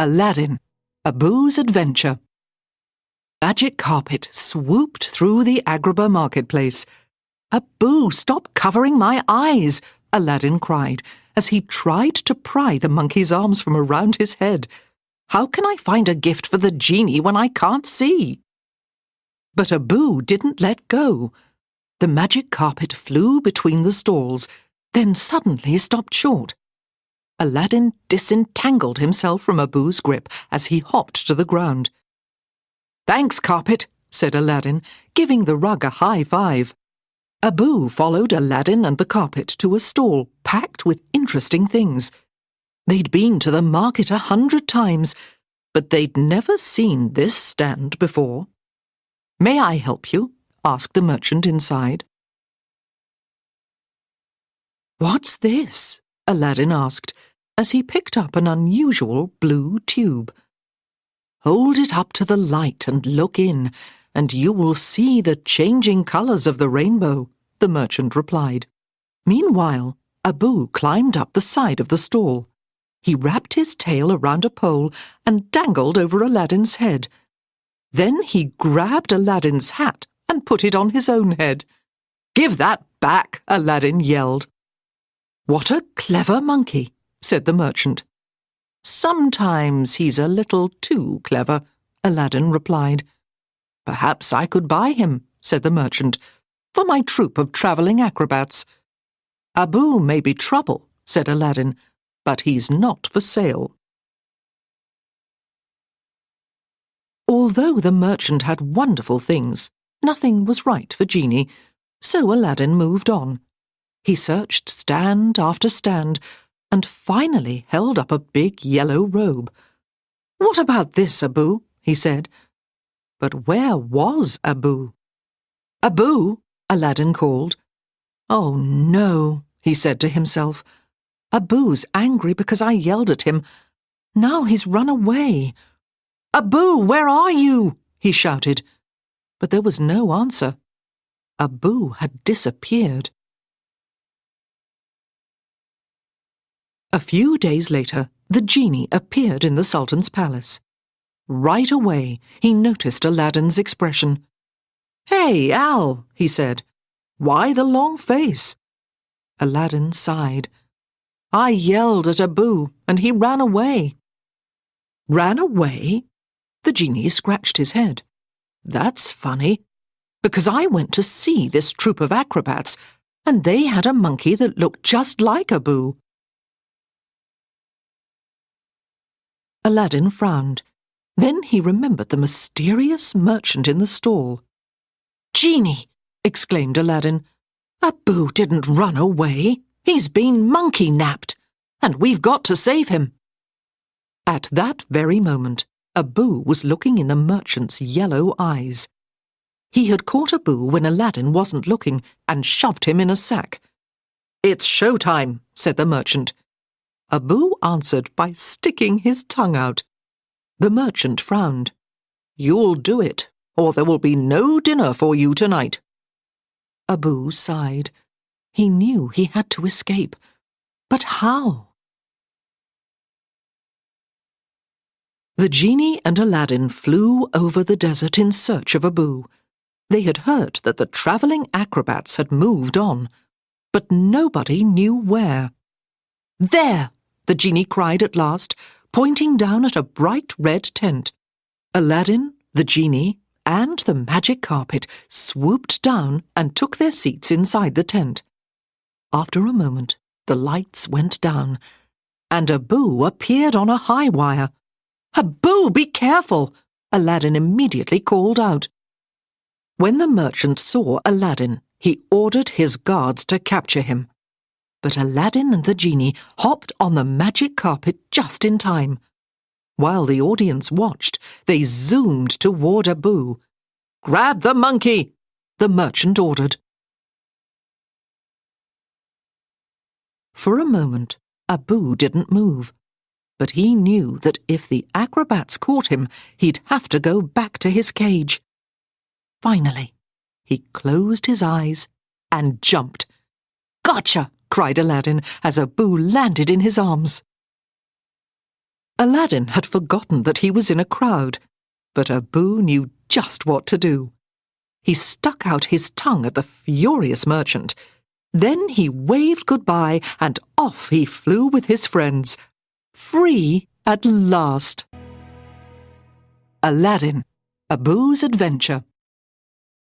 Aladdin, Abu's Adventure. Magic carpet swooped through the Agrabah marketplace. "Abu, stop covering my eyes!" Aladdin cried as he tried to pry the monkey's arms from around his head. "How can I find a gift for the genie when I can't see?" But Abu didn't let go. The magic carpet flew between the stalls, then suddenly stopped short. Aladdin disentangled himself from Abu's grip as he hopped to the ground. "Thanks, carpet," said Aladdin, giving the rug a high five. Abu followed Aladdin and the carpet to a stall packed with interesting things. They'd been to the market 100 times, but they'd never seen this stand before. "May I help you?" asked the merchant inside. "What's this?" Aladdin asked, as he picked up an unusual blue tube. "Hold it up to the light and look in, and you will see the changing colours of the rainbow," the merchant replied. Meanwhile, Abu climbed up the side of the stall. He wrapped his tail around a pole and dangled over Aladdin's head. Then he grabbed Aladdin's hat and put it on his own head. "Give that back!" Aladdin yelled. "What a clever monkey," said the merchant. "Sometimes he's a little too clever," Aladdin replied. "Perhaps I could buy him," said the merchant, "for my troupe of travelling acrobats." "Abu may be trouble," said Aladdin, "but he's not for sale." Although the merchant had wonderful things, nothing was right for Genie, so Aladdin moved on. He searched stand after stand, and finally held up a big yellow robe. "What about this, Abu?" he said. But where was Abu? "Abu!" Aladdin called. "Oh no," he said to himself. "Abu's angry because I yelled at him. Now he's run away. Abu, where are you?" he shouted. But there was no answer. Abu had disappeared. A few days later, the genie appeared in the Sultan's palace. Right away, he noticed Aladdin's expression. "Hey, Al," he said. "Why the long face?" Aladdin sighed. "I yelled at Abu, and he ran away." "Ran away?" The genie scratched his head. "That's funny, because I went to see this troupe of acrobats, and they had a monkey that looked just like Abu." Aladdin frowned. Then he remembered the mysterious merchant in the stall. "Genie!" exclaimed Aladdin. "Abu didn't run away. He's been monkey-napped, and we've got to save him." At that very moment, Abu was looking in the merchant's yellow eyes. He had caught Abu when Aladdin wasn't looking and shoved him in a sack. "It's showtime," said the merchant. Abu answered by sticking his tongue out. The merchant frowned. "You'll do it, or there will be no dinner for you tonight." Abu sighed. He knew he had to escape. But how? The genie and Aladdin flew over the desert in search of Abu. They had heard that the travelling acrobats had moved on, but nobody knew where. "There!" the genie cried at last, pointing down at a bright red tent. Aladdin, the genie, and the magic carpet swooped down and took their seats inside the tent. After a moment, the lights went down, and Abu appeared on a high wire. "Abu, be careful!" Aladdin immediately called out. When the merchant saw Aladdin, he ordered his guards to capture him. But Aladdin and the genie hopped on the magic carpet just in time. While the audience watched, they zoomed toward Abu. "Grab the monkey!" the merchant ordered. For a moment, Abu didn't move, but he knew that if the acrobats caught him, he'd have to go back to his cage. Finally, he closed his eyes and jumped. "Gotcha!" cried Aladdin as Abu landed in his arms. Aladdin had forgotten that he was in a crowd, but Abu knew just what to do. He stuck out his tongue at the furious merchant. Then he waved goodbye and off he flew with his friends. Free at last! Aladdin, Abu's Adventure.